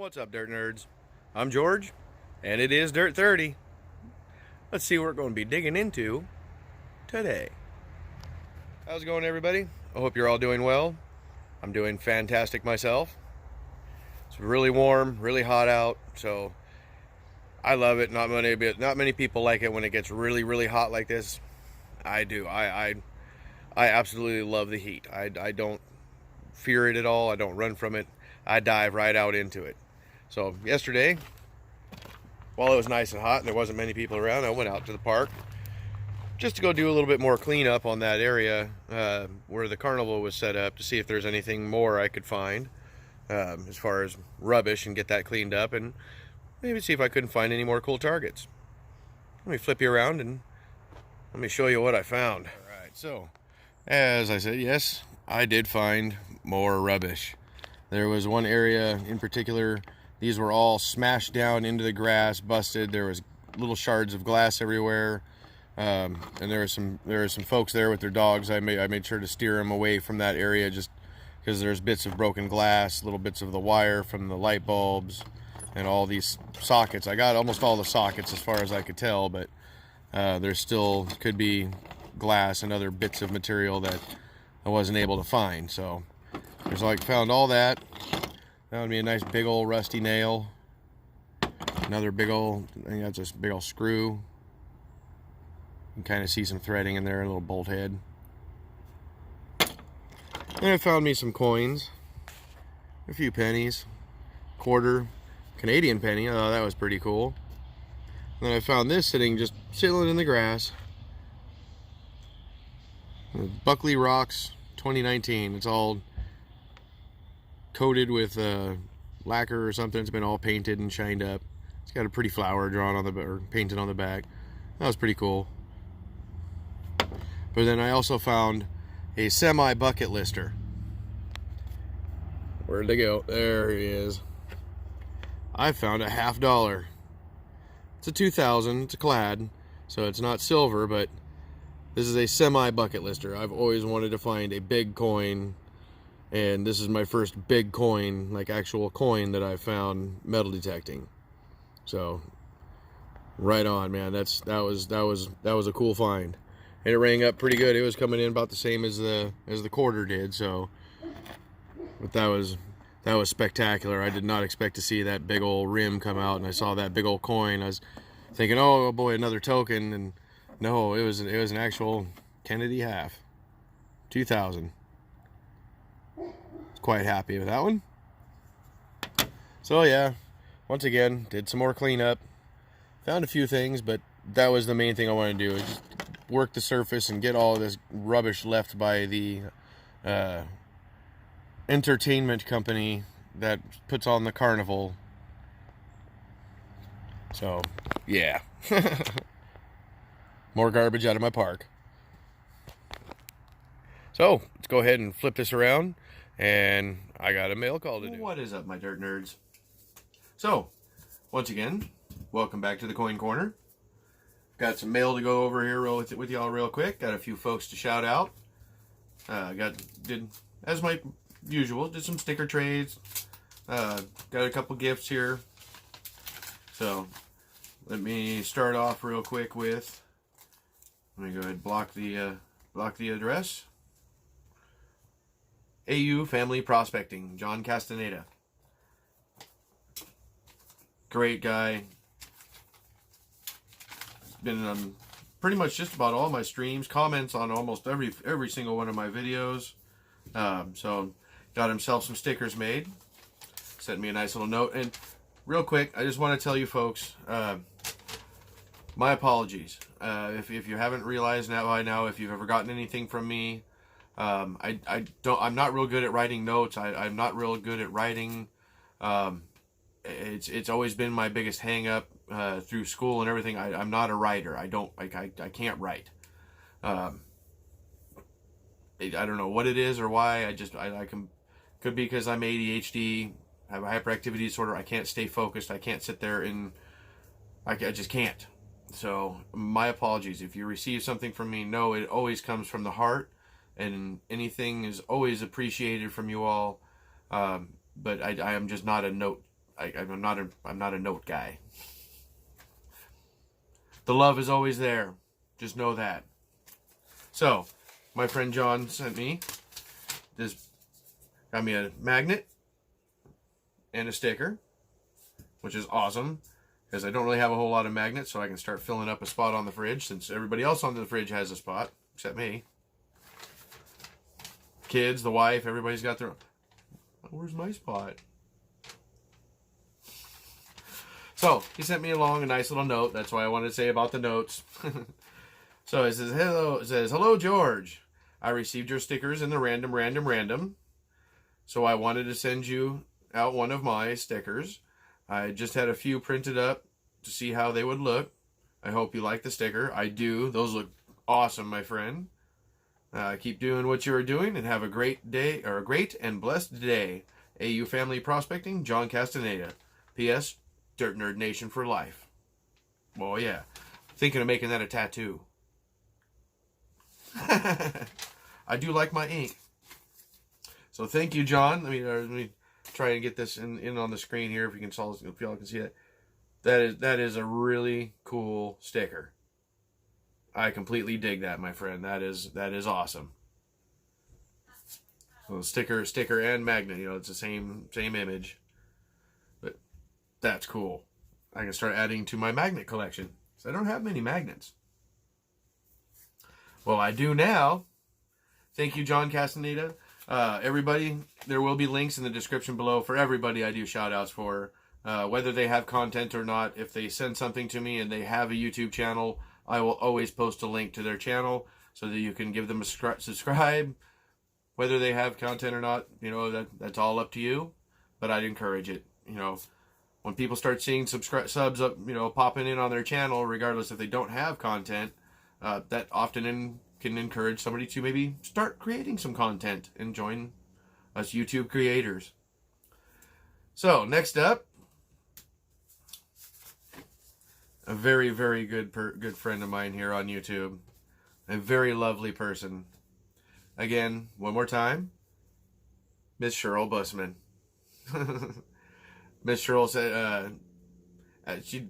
What's up, Dirt Nerds? I'm George, and it is Dirt 30. Let's see what we're going to be digging into today. How's it going, everybody? I hope you're all doing well. I'm doing fantastic myself. It's really warm, really hot out, so I love it. Not many people like it when it gets really, really hot like this. I do. I absolutely love the heat. I don't fear it at all. I don't run from it. I dive right out into it. So yesterday, while it was nice and hot and there wasn't many people around, I went out to the park just to go do a little bit more cleanup on that area where the carnival was set up, to see if there's anything more I could find as far as rubbish, and get that cleaned up, and maybe see if I couldn't find any more cool targets. Let me flip you around and let me show you what I found. All right, so as I said, yes, I did find more rubbish. There was one area in particular. These were all smashed down into the grass, busted. There was little shards of glass everywhere, and there were some folks there with their dogs. I made sure to steer them away from that area, just because there's bits of broken glass, little bits of the wire from the light bulbs, and all these sockets. I got almost all the sockets as far as I could tell, but there still could be glass and other bits of material that I wasn't able to find. So there's found all that. That would be a nice big old rusty nail. Another big old, I think that's just a big old screw. You can kind of see some threading in there, a little bolt head. Then I found me some coins, a few pennies, quarter, Canadian penny. Oh, that was pretty cool. And then I found this just sitting in the grass. Buckley Rocks 2019. It's all coated with lacquer or something. It's been all painted and shined up. It's got a pretty flower drawn on or painted on the back. That was pretty cool. But then I also found a semi bucket lister. Where'd they go? There he is. I found a $50. It's a 2000. It's a clad, so it's not silver, but this is a semi bucket lister. I've always wanted to find a big coin, and this is my first big coin, like actual coin, that I found metal detecting. So right on, man. That was a cool find, and it rang up pretty good. It was coming in about the same as the quarter did. So, but that was spectacular. I did not expect to see that big old rim come out, and I saw that big old coin. I was thinking, oh boy, another token, and no, it was an actual Kennedy half, 2000. Quite happy with that one. So yeah, once again, did some more cleanup. Found a few things, but that was the main thing I wanted to do, is just work the surface and get all of this rubbish left by the entertainment company that puts on the carnival. So yeah. More garbage out of my park. So let's go ahead and flip this around, and I got a mail call to do. What is up, my dirt nerds? So, once again, welcome back to the Coin Corner. Got some mail to go over here with y'all real quick. Got a few folks to shout out. Did as my usual, did some sticker trades. Got a couple gifts here. So, let me start off real quick with. Let me go ahead and block the address. AU Family Prospecting, John Castaneda. Great guy. Been on pretty much just about all my streams, comments on almost every single one of my videos. So got himself some stickers made. Sent me a nice little note. And real quick, I just want to tell you folks, my apologies. If you haven't realized now by now, if you've ever gotten anything from me, I'm not real good at writing notes. I'm not real good at writing. It's always been my biggest hang up through school and everything. I'm not a writer. I can't write. I don't know what it is or why. Could be because I'm ADHD, have a hyperactivity disorder. I can't stay focused. I can't sit there and I just can't. So my apologies. If you receive something from me, know it always comes from the heart, and anything is always appreciated from you all. But I am just not a note I'm not a note guy. The love is always there. Just know that. So, my friend John sent me this. Got me a magnet and a sticker, which is awesome because I don't really have a whole lot of magnets, so I can start filling up a spot on the fridge since everybody else on the fridge has a spot except me. Kids, the wife, everybody's got their own. Where's my spot? So, he sent me along a nice little note. That's why I wanted to say about the notes. So, it says, hello, George. I received your stickers in the random. So, I wanted to send you out one of my stickers. I just had a few printed up to see how they would look. I hope you like the sticker. I do. Those look awesome, my friend. Keep doing what you are doing and have a great day, or a great and blessed day. AU Family Prospecting, John Castaneda. P.S. Dirt Nerd Nation for life. Well, yeah. Thinking of making that a tattoo. I do like my ink. So thank you, John. Let me try and get this in on the screen here if you can see it. That is a really cool sticker. I completely dig that, my friend. That is awesome. So sticker and magnet, it's the same image. But that's cool. I can start adding to my magnet collection. So I don't have many magnets. Well, I do now. Thank you, John Castaneda. Everybody, there will be links in the description below for everybody I do shout outs for. Whether they have content or not, if they send something to me and they have a YouTube channel, I will always post a link to their channel so that you can give them a subscribe. Whether they have content or not, that's all up to you. But I'd encourage it. When people start seeing subs up, popping in on their channel, regardless if they don't have content, that often can encourage somebody to maybe start creating some content and join us YouTube creators. So next up, a very, very good friend of mine here on YouTube. A very lovely person. Again, one more time, Miss Shirl Bussman. Miss Shirl said she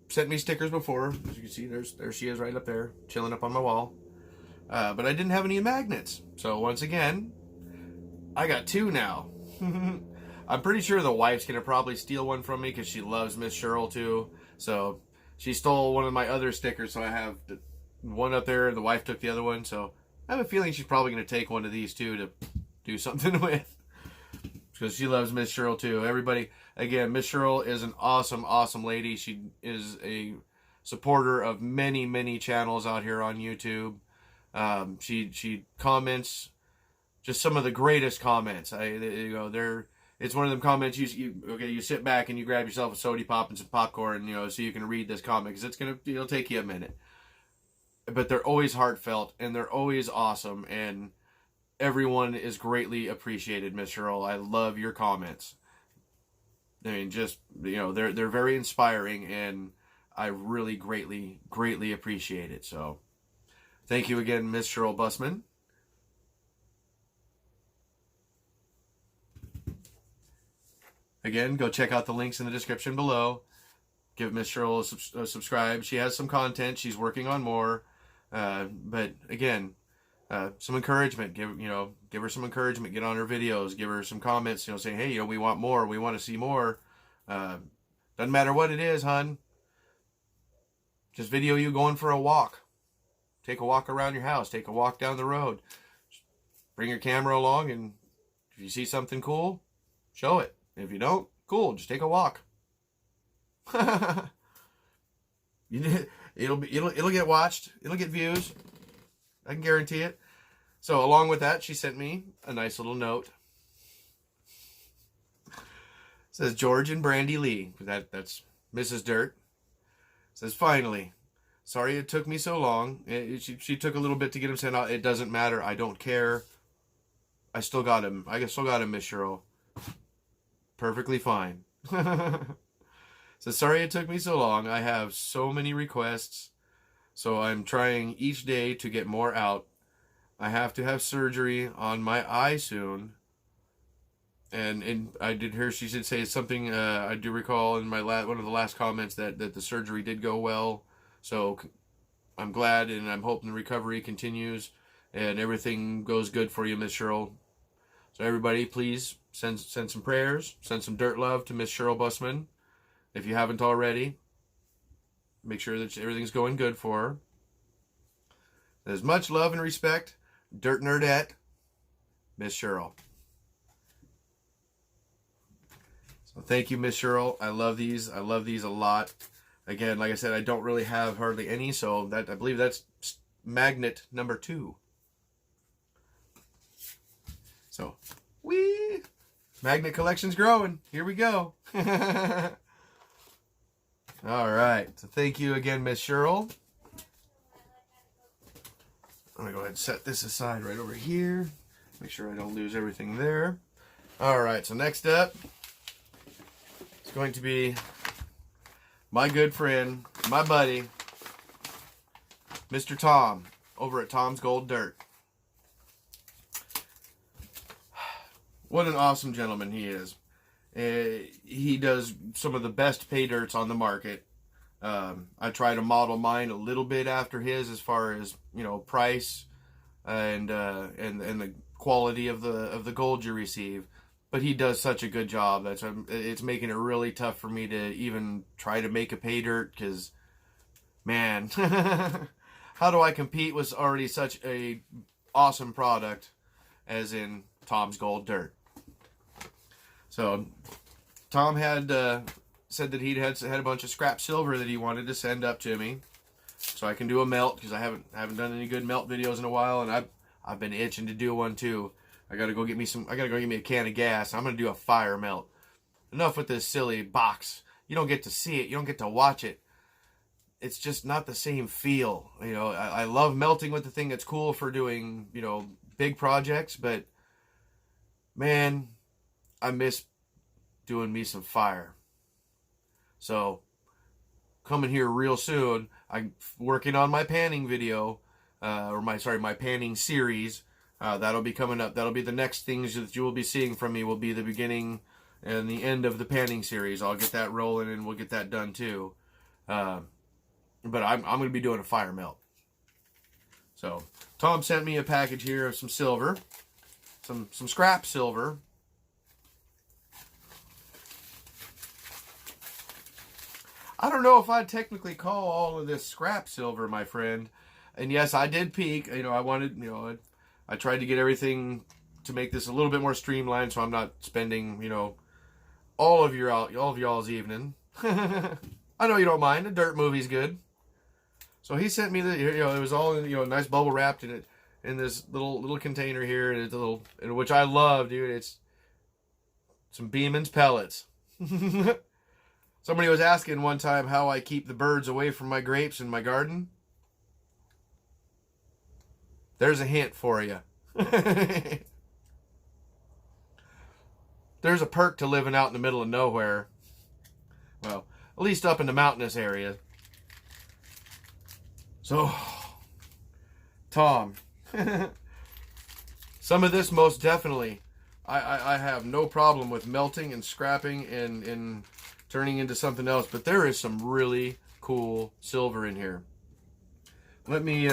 sent me stickers before. As you can see, there she is right up there, chilling up on my wall. But I didn't have any magnets. So once again, I got two now. I'm pretty sure the wife's going to probably steal one from me because she loves Miss Shirl too. So she stole one of my other stickers, so I have one up there, and the wife took the other one. So I have a feeling she's probably going to take one of these two to do something with. Because she loves Miss Shirl too. Everybody, again, Miss Shirl is an awesome, awesome lady. She is a supporter of many, many channels out here on YouTube. She comments just some of the greatest comments. It's one of them comments you sit back and you grab yourself a soda pop and some popcorn, so you can read this comment, because it'll take you a minute. But they're always heartfelt and they're always awesome, and everyone is greatly appreciated, Miss Shirl. I love your comments. I mean, they're very inspiring, and I really greatly appreciate it. So thank you again, Miss Shirl Bussman. Again, go check out the links in the description below. Give Miss Shirl a subscribe. She has some content. She's working on more. But again, some encouragement. Give her some encouragement. Get on her videos. Give her some comments. Saying, hey, we want more. We want to see more. Doesn't matter what it is, hun. Just video you going for a walk. Take a walk around your house. Take a walk down the road. Bring your camera along, and if you see something cool, show it. If you don't, cool. Just take a walk. It'll get watched. It'll get views. I can guarantee it. So along with that, she sent me a nice little note. It says George and Brandy Lee. That's Mrs. Dirt. It says, finally. Sorry it took me so long. She took a little bit to get him sent out. It doesn't matter. I don't care. I still got him. Miss Shirl. Perfectly fine. So sorry it took me so long. I have so many requests. So I'm trying each day to get more out. I have to have surgery on my eye soon. And I did hear she did say something. I do recall in my one of the last comments that the surgery did go well. So I'm glad, and I'm hoping the recovery continues and everything goes good for you, Miss Shirl. So everybody, please send some prayers, send some dirt love to Miss Shirl Bussman. If you haven't already, make sure that everything's going good for her. As much love and respect, Dirt Nerdette, Miss Shirl. So thank you, Miss Shirl. I love these. I love these a lot. Again, like I said, I don't really have hardly any, so that I believe that's magnet number 2. So, magnet collection's growing. Here we go. All right. So thank you again, Miss Shirl. I'm gonna go ahead and set this aside right over here. Make sure I don't lose everything there. All right. So next up, it's going to be my good friend, my buddy, Mr. Tom, over at Tom's Gold Dirt. What an awesome gentleman he is. He does some of the best pay dirts on the market. I try to model mine a little bit after his as far as, you know, price and the quality of the gold you receive. But he does such a good job. It's making it really tough for me to even try to make a pay dirt because, man, how do I compete with already such a awesome product as in Tom's Gold Dirt? So Tom had said that he'd had a bunch of scrap silver that he wanted to send up to me, so I can do a melt because I haven't done any good melt videos in a while, and I've been itching to do one too. I gotta go get me a can of gas. I'm gonna do a fire melt. Enough with this silly box. You don't get to see it. You don't get to watch it. It's just not the same feel. You know, I love melting with the thing. That's cool for doing, you know, big projects, but man, I miss doing me some fire. So coming here real soon, I'm working on my panning video, my panning series. That'll be coming up. That'll be the next things that you will be seeing from me. Will be the beginning and the end of the panning series. I'll get that rolling and we'll get that done too. But I'm going to be doing a fire melt. So Tom sent me a package here of some silver, some scrap silver. I don't know if I'd technically call all of this scrap silver, my friend. And yes, I did peek. You know, I wanted, you know, I tried to get everything to make this a little bit more streamlined, so I'm not spending, you know, all of y'all's evening. I know you don't mind. A dirt movie's good. So he sent me the, you know, it was all in, you know, nice bubble wrapped in this little container here, and it's a little, which I love, dude. It's some Beeman's pellets. Somebody was asking one time how I keep the birds away from my grapes in my garden. There's a hint for you. There's a perk to living out in the middle of nowhere. Well, at least up in the mountainous area. So, Tom, some of this most definitely, I have no problem with melting and scrapping and turning into something else, but there is some really cool silver in here. Let me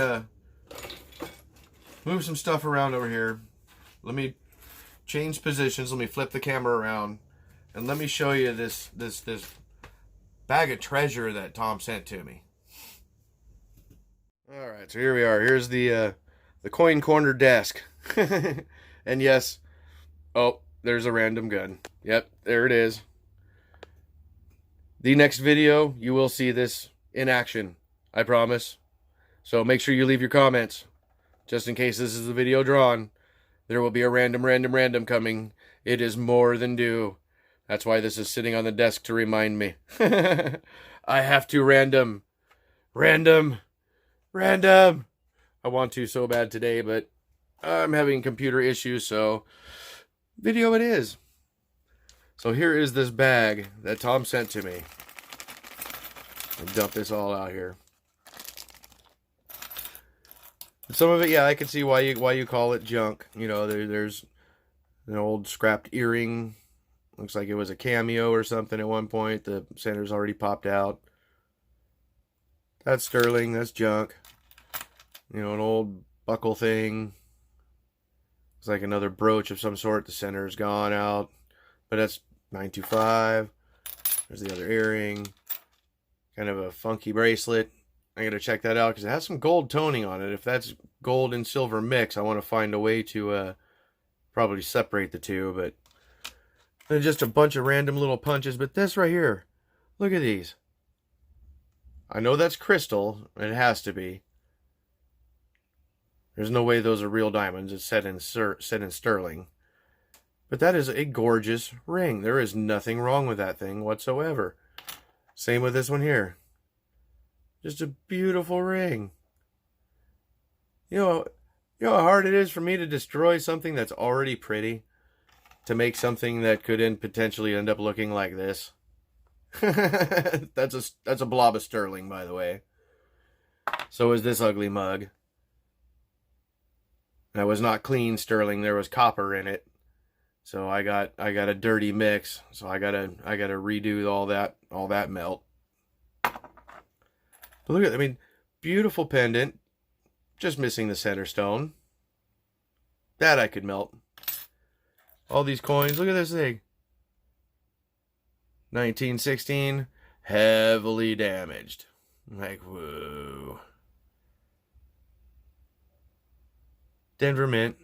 move some stuff around over here. Let me change positions. Let me flip the camera around, and let me show you this bag of treasure that Tom sent to me. All right, so here we are. Here's the coin corner desk, and yes, oh, there's a random gun. Yep, there it is. The next video, you will see this in action. I promise. So make sure you leave your comments. Just in case this is a video drawn, there will be a random coming. It is more than due. That's why this is sitting on the desk to remind me. I have to random. I want to so bad today, but I'm having computer issues, so video it is. So here is this bag that Tom sent to me. I'll dump this all out here. Some of it, yeah, I can see why you call it junk. You know, there's An old scrapped earring. Looks like it was a cameo or something at one point. The center's already popped out. That's sterling. That's junk. You know, an old buckle thing. It's like another brooch of some sort. The center's gone out. But that's 925. There's the other earring. Kind of a funky bracelet. I gotta check that out because it has some gold toning on it. If that's gold and silver mix, I want to find a way to probably separate the two. But then just a bunch of random little punches. But this right here, look at these. I know that's crystal. It has to be. There's no way those are real diamonds. It's set in sterling. But that is a gorgeous ring. There is nothing wrong with that thing whatsoever. Same with this one here. Just a beautiful ring. You know how hard it is for me to destroy something that's already pretty to make something that could potentially end up looking like this. That's a blob of sterling, by the way. So is this ugly mug. That was not clean sterling. There was copper in it. So I got a dirty mix. So I gotta redo all that melt. But look at, I mean, beautiful pendant. Just missing the center stone. That I could melt. All these coins. Look at this thing. 1916. Heavily damaged. Like, whoa. Denver Mint.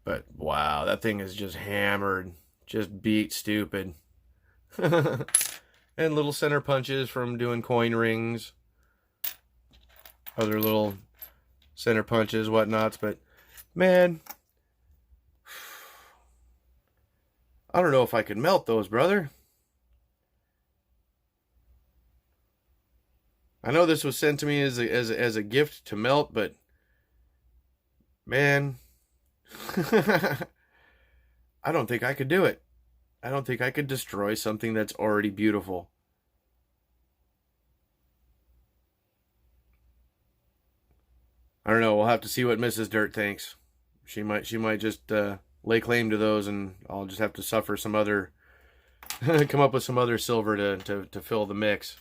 But, wow, that thing is just hammered. Just beat stupid. And little center punches from doing coin rings. Other little center punches, whatnots. But, man, I don't know if I could melt those, brother. I know this was sent to me as a gift to melt, but, man, I don't think I could do it. I don't think I could destroy something that's already beautiful. I don't know. We'll have to see what Mrs. Dirt thinks. She might just lay claim to those, and I'll just have to suffer some other, come up with some other silver to fill the mix.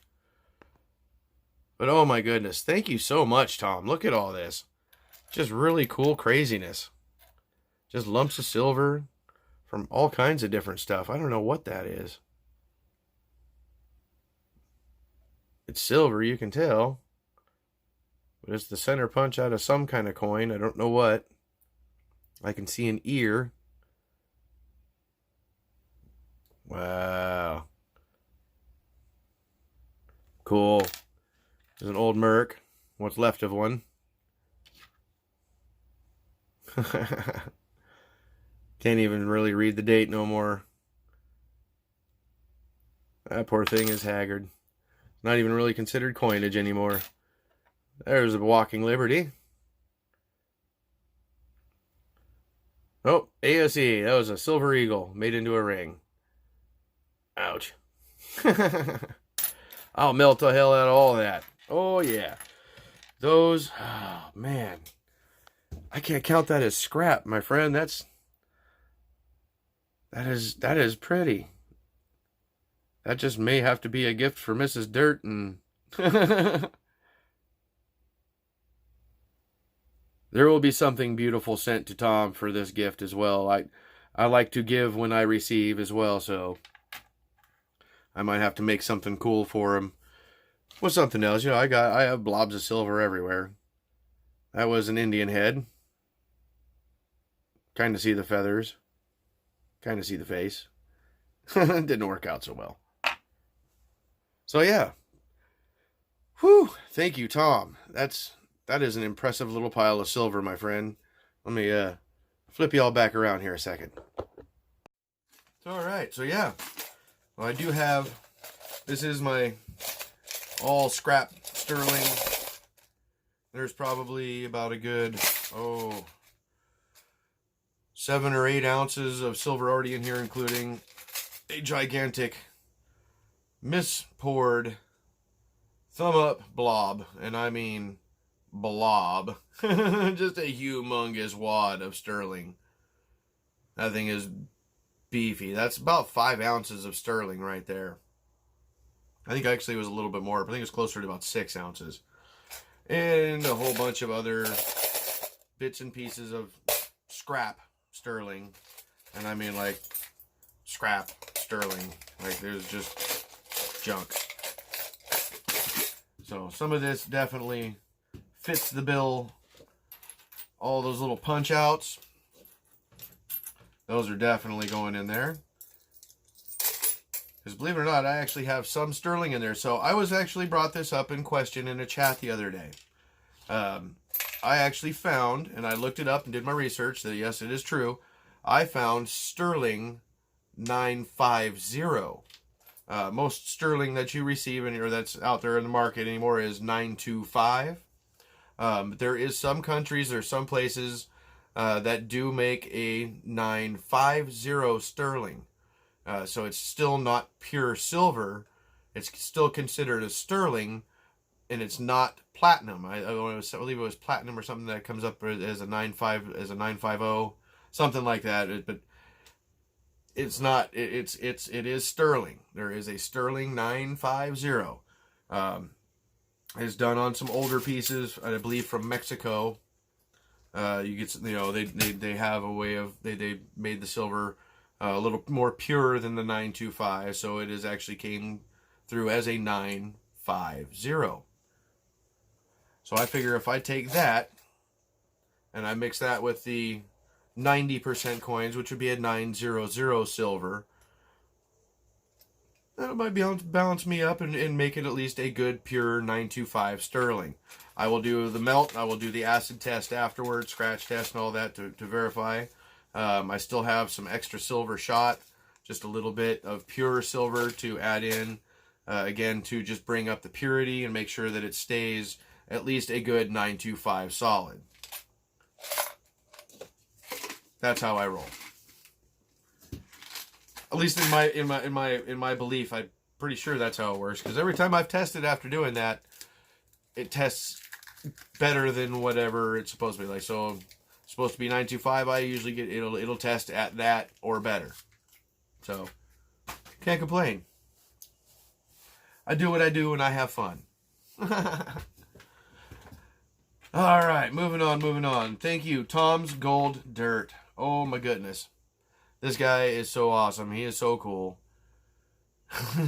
But oh my goodness, thank you so much, Tom. Look at all this. Just really cool craziness. Just lumps of silver from all kinds of different stuff. I don't know what that is. It's silver, you can tell. But it's the center punch out of some kind of coin. I don't know what. I can see an ear. Wow. Cool. There's an old Merc. What's left of one. Can't even really read the date no more. That poor thing is haggard. Not even really considered coinage anymore. There's a Walking Liberty. Oh, ASE. That was a silver eagle made into a ring. Ouch. I'll melt the hell out of all that. Oh, yeah. Those, oh, man. I can't count that as scrap, my friend. That is pretty. That just may have to be a gift for Mrs. Dirt, and there will be something beautiful sent to Tom for this gift as well. I like to give when I receive as well, so I might have to make something cool for him. With something else, you know, I have blobs of silver everywhere. That was an Indian head. Kind of see the feathers. Kind of see the face. Didn't work out so well. So yeah. Whew. Thank you, Tom. That is an impressive little pile of silver, my friend. Let me flip you all back around here a second. All right. So yeah. Well, I do have. This is my all scrap sterling. There's probably about a good 7 or 8 ounces of silver already in here, including a gigantic mispoured thumb up blob, and I mean blob. Just a humongous wad of sterling. That thing is beefy. That's about 5 ounces of sterling right there. I think actually it was a little bit more. I think it was closer to about 6 ounces. And a whole bunch of other bits and pieces of scrap sterling. And I mean like scrap sterling. Like there's just junk. So some of this definitely fits the bill. All those little punch outs, those are definitely going in there. Because believe it or not, I actually have some sterling in there. So I was actually brought this up in question in a chat the other day. I actually found, and I looked it up and did my research, that yes, it is true. I found sterling 950. Most sterling that you receive or that's out there in the market anymore is 925. There is some countries or some places that do make a 950 sterling. So it's still not pure silver. It's still considered a sterling, and it's not platinum. I believe it was platinum or something that comes up as a 950, something like that. But it's not. It is sterling. There is a sterling 950. It's done on some older pieces, I believe from Mexico. You get, they have a way of they made the silver a little more pure than the 925, so it is actually came through as a 950. So I figure if I take that and I mix that with the 90% coins, which would be a 900 silver, that might balance me up and make it at least a good pure 925 sterling. I will do the melt. I will do the acid test afterwards, scratch test and all that to verify. I still have some extra silver shot, just a little bit of pure silver to add in, again, to just bring up the purity and make sure that it stays at least a good 925 solid. That's how I roll. At least in my belief, I'm pretty sure that's how it works. Because every time I've tested after doing that, it tests better than whatever it's supposed to be. Like, so it's supposed to be 925. I usually get it'll test at that or better. So can't complain. I do what I do and I have fun. All right, moving on. Thank you, Tom's Gold Dirt. Oh my goodness. This guy is so awesome. He is so cool.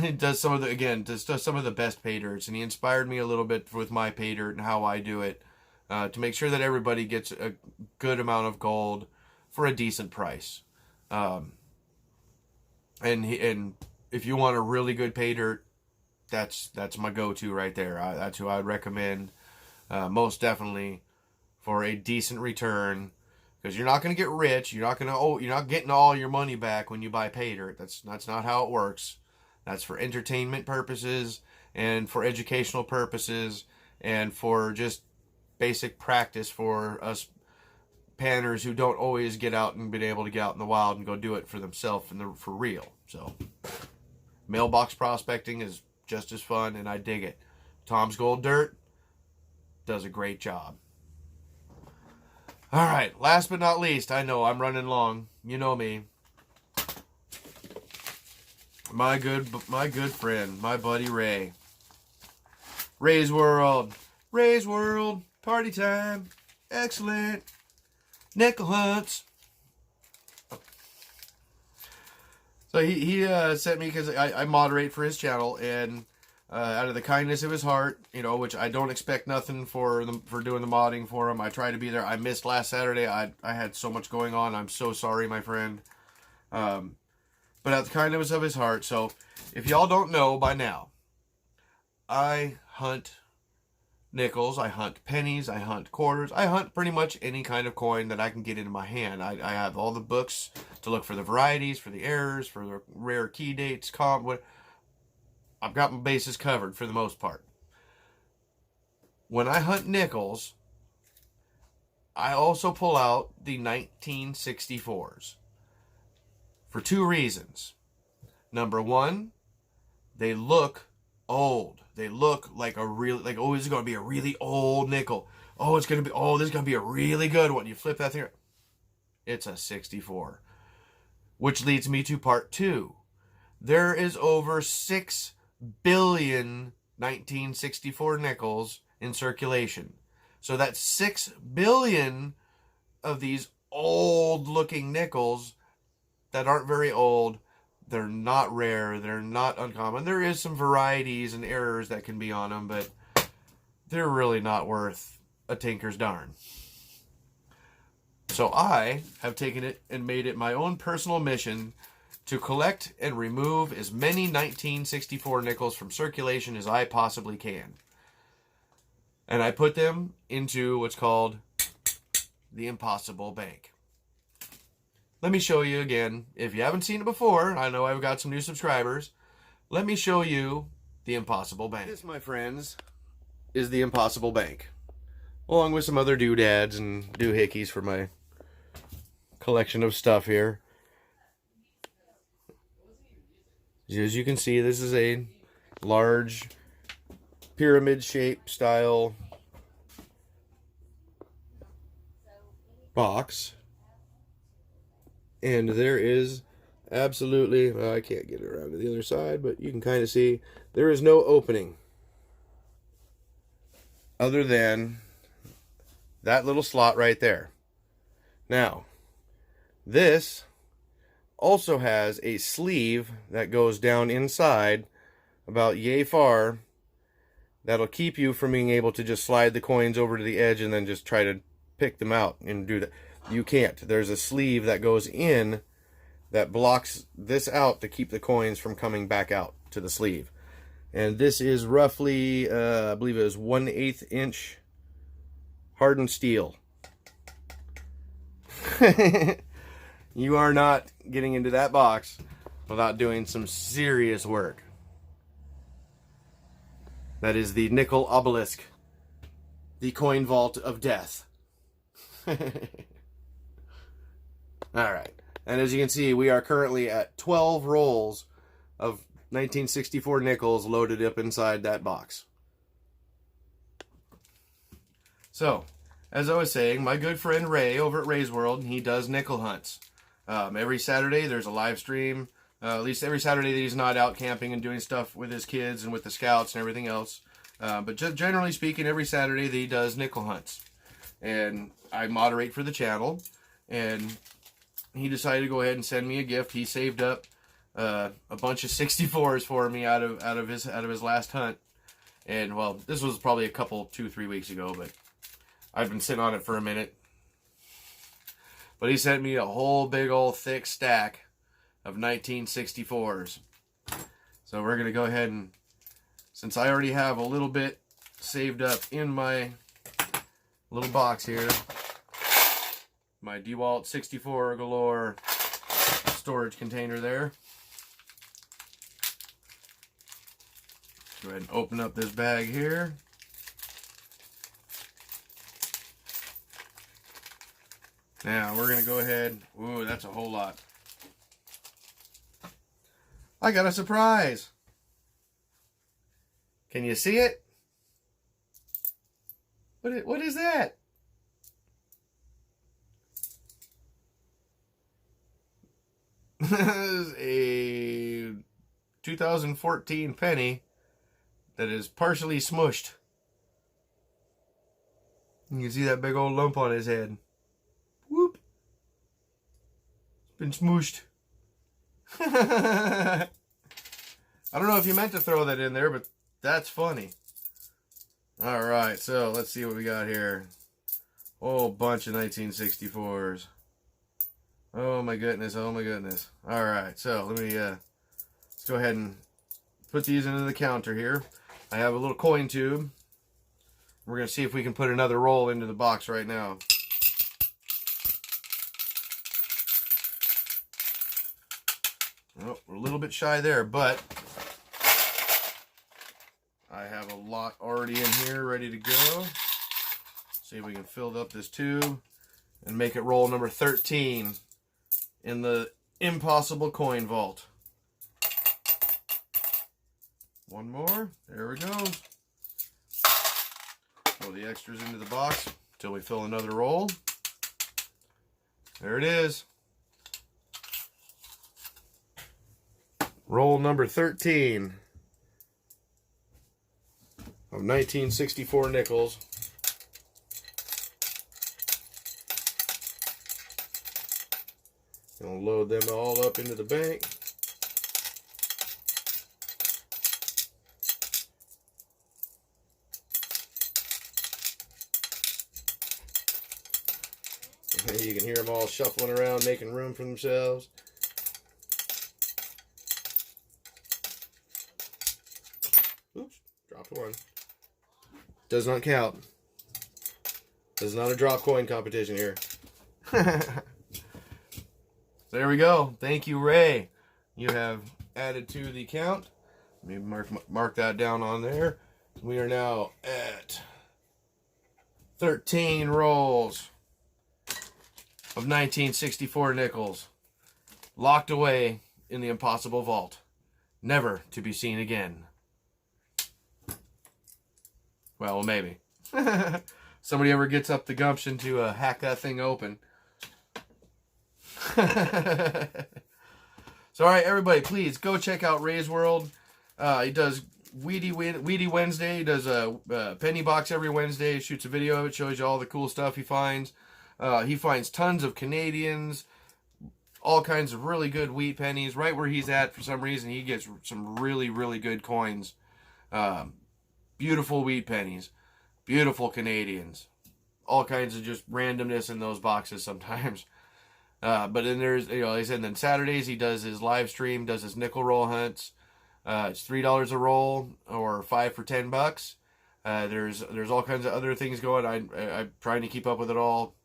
He does some of the best pay dirts, and he inspired me a little bit with my pay dirt and how I do it, to make sure that everybody gets a good amount of gold for a decent price. And if you want a really good pay dirt, that's my go-to right there. That's who I'd recommend, most definitely, for a decent return. Because you're not going to get rich. You're not getting all your money back when you buy pay dirt. That's not how it works. That's for entertainment purposes and for educational purposes and for just basic practice for us panners who don't always get out and been able to get out in the wild and go do it for themselves and for real. So mailbox prospecting is just as fun, and I dig it. Tom's Gold Dirt does a great job. All right, last but not least, I know I'm running long. You know me. My good friend, my buddy Ray. Ray's World. Ray's World. Party time. Excellent. Nickel hunts. So he sent me, because I moderate for his channel, and out of the kindness of his heart, which I don't expect nothing for doing the modding for him. I try to be there. I missed last Saturday. I had so much going on. I'm so sorry, my friend. But out of the kindness of his heart. So if y'all don't know by now, I hunt nickels, I hunt pennies, I hunt quarters, I hunt pretty much any kind of coin that I can get into my hand. I have all the books to look for the varieties, for the errors, for the rare key dates, I've got my bases covered for the most part. When I hunt nickels, I also pull out the 1964s for two reasons. Number one, they look old. They look like oh, this is going to be a really old nickel. This is going to be a really good one. You flip that thing, it's a 64. Which leads me to part 2. There is over 6 billion 1964 nickels in circulation. So that's 6 billion of these old-looking nickels that aren't very old. They're not rare. They're not uncommon. There is some varieties and errors that can be on them, but they're really not worth a tinker's darn. So I have taken it and made it my own personal mission to collect and remove as many 1964 nickels from circulation as I possibly can. And I put them into what's called the Impossible Bank. Let me show you again. If you haven't seen it before, I know I've got some new subscribers. Let me show you the Impossible Bank. This, my friends, is the Impossible Bank, along with some other doodads and doohickeys for my collection of stuff here. As you can see, this is a large pyramid shape style box, and there is absolutely, well, I can't get it around to the other side, but you can kind of see there is no opening other than that little slot right there. Now, this also has a sleeve that goes down inside about yay far that'll keep you from being able to just slide the coins over to the edge and then just try to pick them out and do that. You can't. There's a sleeve that goes in that blocks this out to keep the coins from coming back out to the sleeve. And this is roughly, I believe it was 1/8 inch hardened steel. You are not getting into that box without doing some serious work. That is the nickel obelisk, the coin vault of death. Alright, and as you can see, we are currently at 12 rolls of 1964 nickels loaded up inside that box. So, as I was saying, my good friend Ray over at Ray's World, he does nickel hunts. Every Saturday there's a live stream, at least every Saturday that he's not out camping and doing stuff with his kids and with the scouts and everything else. But just generally speaking, every Saturday that he does nickel hunts. And I moderate for the channel, and he decided to go ahead and send me a gift. He saved up a bunch of 64s for me out of his last hunt. And well, this was probably a couple 2-3 weeks ago, but I've been sitting on it for a minute. But he sent me a whole big old thick stack of 1964s. So we're gonna go ahead and, since I already have a little bit saved up in my little box here, my DeWalt 64 galore storage container there. Go ahead and open up this bag here. Now we're going to go ahead. Ooh, that's a whole lot. I got a surprise. Can you see it? What is that? This is a 2014 penny that is partially smushed. You can see that big old lump on his head. Whoop. It's been smooshed. I don't know if you meant to throw that in there, but that's funny. Alright, so let's see what we got here. Whole bunch of 1964s. Oh my goodness, oh my goodness. Alright, so let me let's go ahead and put these into the counter here. I have a little coin tube. We're going to see if we can put another roll into the box right now. Oh, we're a little bit shy there, but I have a lot already in here ready to go. See if we can fill up this tube and make it roll number 13 in the Impossible Coin Vault. One more. There we go. Throw the extras into the box until we fill another roll. There it is. Roll number 13 of 1964 nickels. Gonna load them all up into the bank. You can hear them all shuffling around, making room for themselves. Oops, dropped one. Does not count. This is not a drop coin competition here. There we go. Thank you, Ray. You have added to the count. Let me mark that down on there. We are now at 13 rolls of 1964 nickels, locked away in the impossible vault, never to be seen again. Well, maybe. Somebody ever gets up the gumption to hack that thing open. So, all right, everybody, please go check out Ray's World. He does Weedy Wednesday. He does a penny box every Wednesday. He shoots a video of it, shows you all the cool stuff he finds. He finds tons of Canadians, all kinds of really good wheat pennies. Right where he's at, for some reason, he gets some really, really good coins. Beautiful wheat pennies, beautiful Canadians, all kinds of just randomness in those boxes sometimes. But then there's, like I said, then Saturdays he does his live stream, does his nickel roll hunts. It's $3 a roll or 5 for $10. There's all kinds of other things going. I'm trying to keep up with it all.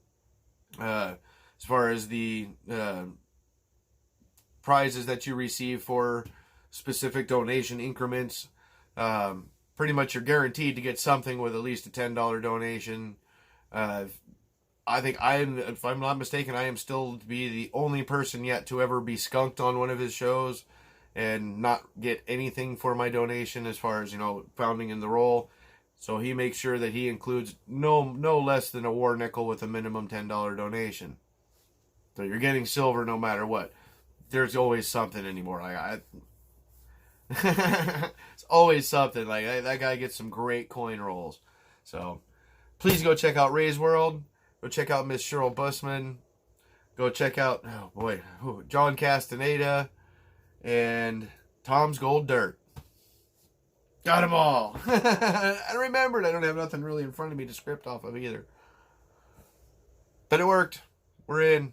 As far as the prizes that you receive for specific donation increments, pretty much you're guaranteed to get something with at least a $10 donation. I think if I'm not mistaken, I am still to be the only person yet to ever be skunked on one of his shows and not get anything for my donation as far as, pounding in the roll. So he makes sure that he includes no less than a war nickel with a minimum $10 donation. So you're getting silver no matter what. There's always something anymore. It's always something. Like that guy gets some great coin rolls. So please go check out Ray's World. Go check out Miss Shirl Bussman. Go check out, John Castaneda and Tom's Gold Dirt. Got them all. I remembered I don't have nothing really in front of me to script off of either. But it worked. We're in.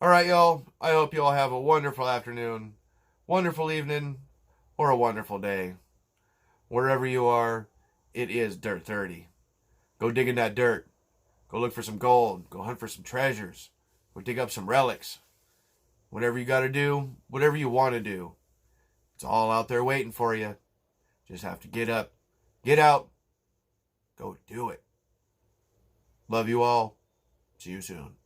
All right, y'all. I hope you all have a wonderful afternoon, wonderful evening, or a wonderful day. Wherever you are, it is Dirt 30. Go dig in that dirt. Go look for some gold. Go hunt for some treasures. Go dig up some relics. Whatever you got to do, whatever you want to do. It's all out there waiting for you. Just have to get up, get out, go do it. Love you all. See you soon.